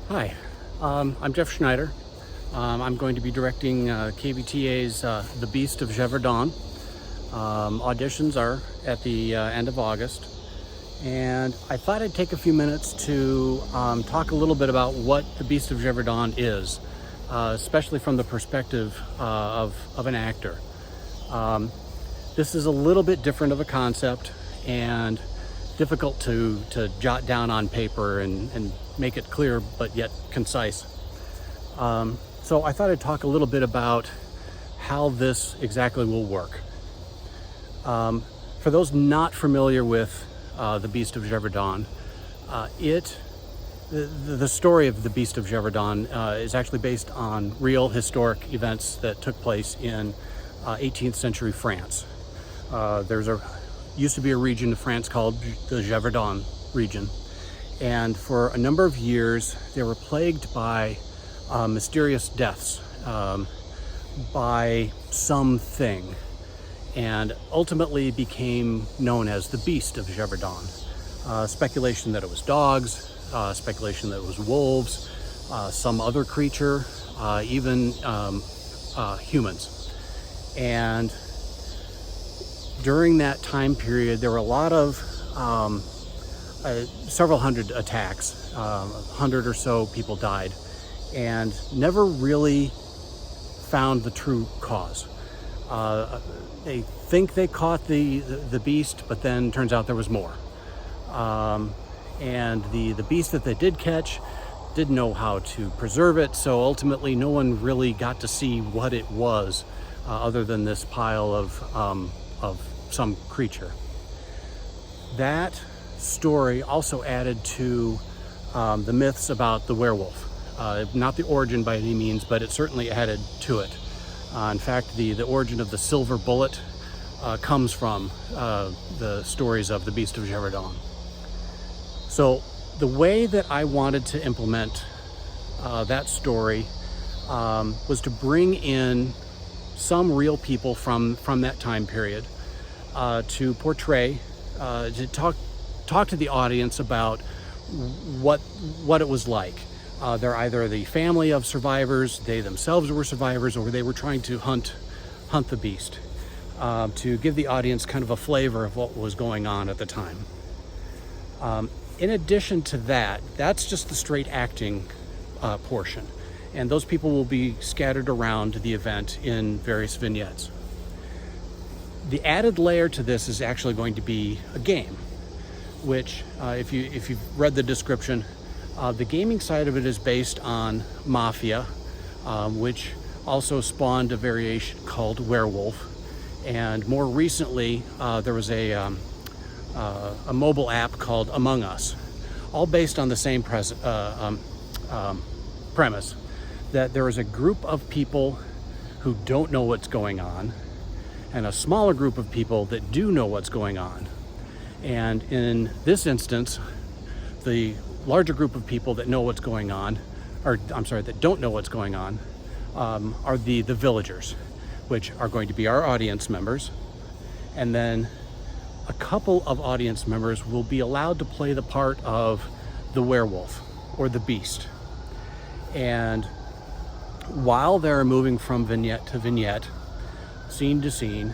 Hi, I'm Jeff Schneider. I'm going to be directing KVTA's The Beast of Gévaudan. Auditions are at the end of August, and I thought I'd take a few minutes to talk a little bit about what The Beast of Gévaudan is, especially from the perspective of an actor. This is a little bit different of a concept and difficult to jot down on paper and make it clear but yet concise. So I thought I'd talk a little bit about how this exactly will work. For those not familiar with The Beast of Gévaudan, the story of The Beast of Gévaudan is actually based on real historic events that took place in 18th century France. Used to be a region of France called the Gévaudan region, and for a number of years they were plagued by mysterious deaths by something, and ultimately became known as the Beast of Gévaudan. Speculation that it was dogs, speculation that it was wolves, some other creature, even humans. And during that time period, there were a lot of several hundred attacks, 100 or so people died, and never really found the true cause. They think they caught the beast, but then turns out there was more. And the beast that they did catch didn't know how to preserve it, so ultimately no one really got to see what it was, other than this pile of some creature. That story also added to the myths about the werewolf. Not the origin by any means, but it certainly added to it. In fact, the origin of the silver bullet comes from the stories of the Beast of Gévaudan. So the way that I wanted to implement that story was to bring in some real people from that time period to portray, to talk to the audience about what it was like. They're either the family of survivors, they themselves were survivors, or they were trying to hunt the beast, to give the audience kind of a flavor of what was going on at the time. In addition to that, that's just the straight acting portion, and those people will be scattered around the event in various vignettes. The added layer to this is actually going to be a game, which, if you've read the description, the gaming side of it is based on Mafia, which also spawned a variation called Werewolf, and more recently there was a mobile app called Among Us, all based on the same premise, that there is a group of people who don't know what's going on, and a smaller group of people that do know what's going on. And in this instance, the larger group of people that know what's going on, that don't know what's going on, are the villagers, which are going to be our audience members. And then a couple of audience members will be allowed to play the part of the werewolf or the beast. And while they're moving from vignette to vignette, scene to scene,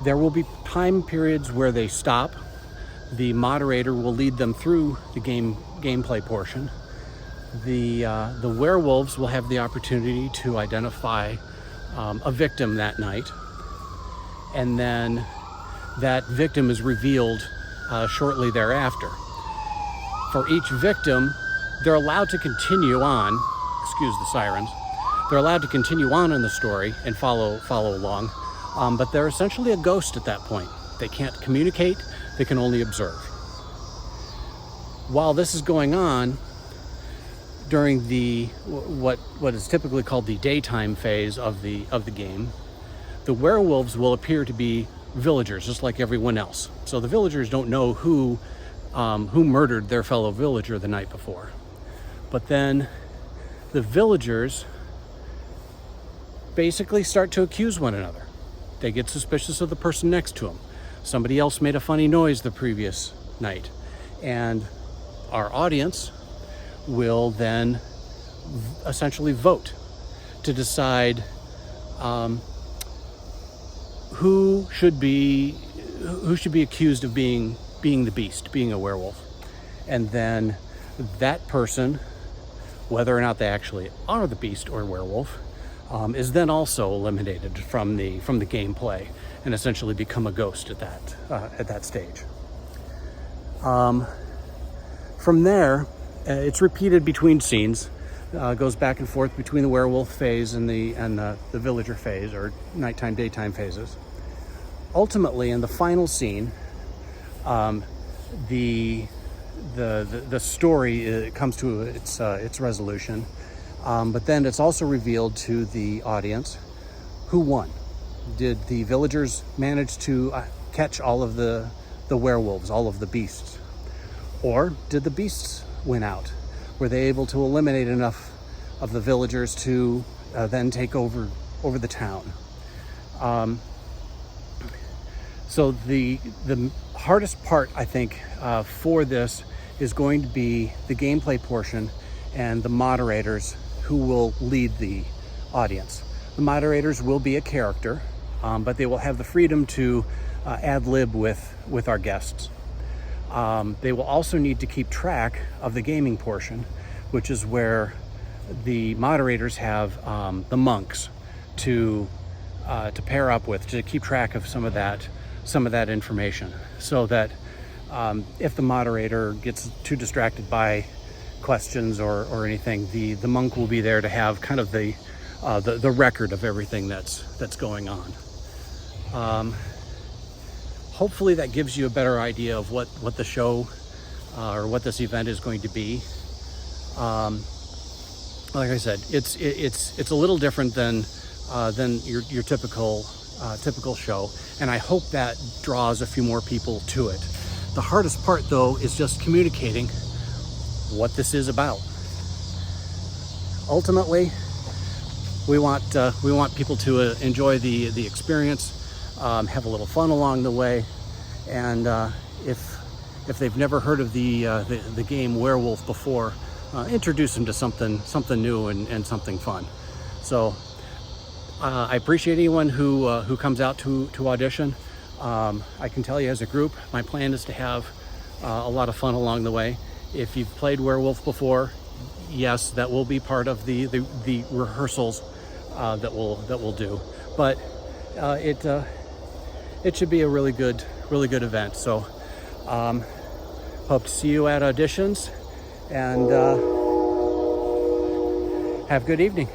there will be time periods where they stop. The moderator will lead them through the gameplay portion. The werewolves will have the opportunity to identify a victim that night, and then that victim is revealed shortly thereafter. For each victim, they're allowed to continue on. Excuse the sirens. They're allowed to continue on in the story and follow along, but they're essentially a ghost at that point. They can't communicate, they can only observe. While this is going on, during the what is typically called the daytime phase of the game, the werewolves will appear to be villagers, just like everyone else. So the villagers don't know who murdered their fellow villager the night before. But then the villagers basically start to accuse one another. They get suspicious of the person next to them. Somebody else made a funny noise the previous night, and our audience will then essentially vote to decide who should be accused of being the beast, being a werewolf. And then that person, whether or not they actually are the beast or werewolf, is then also eliminated from the gameplay and essentially become a ghost at that stage. From there, it's repeated between scenes. Goes back and forth between the werewolf phase and the villager phase, or nighttime daytime phases. Ultimately, in the final scene, the story comes to its resolution, but then it's also revealed to the audience who won. Did the villagers manage to catch all of the werewolves, all of the beasts, or did the beasts win out? Were they able to eliminate enough of the villagers to then take over the town? So the hardest part, I think, for this is going to be the gameplay portion and the moderators who will lead the audience. The moderators will be a character, but they will have the freedom to ad-lib with our guests. They will also need to keep track of the gaming portion, which is where the moderators have the monks to pair up with, to keep track of some of that information, so that if the moderator gets too distracted by questions or anything, the monk will be there to have kind of the record of everything that's going on. Hopefully that gives you a better idea of what the show or what this event is going to be. Like I said, it's a little different than your typical show, and I hope that draws a few more people to it. The hardest part, though, is just communicating what this is about. Ultimately, we want people to enjoy the experience, have a little fun along the way, and if they've never heard of the game Werewolf before, introduce them to something new and something fun. So I appreciate anyone who comes out to audition. I can tell you, as a group, my plan is to have a lot of fun along the way. If you've played Werewolf before, yes, that will be part of the rehearsals that we'll do. But it should be a really good event. So hope to see you at auditions, and have a good evening.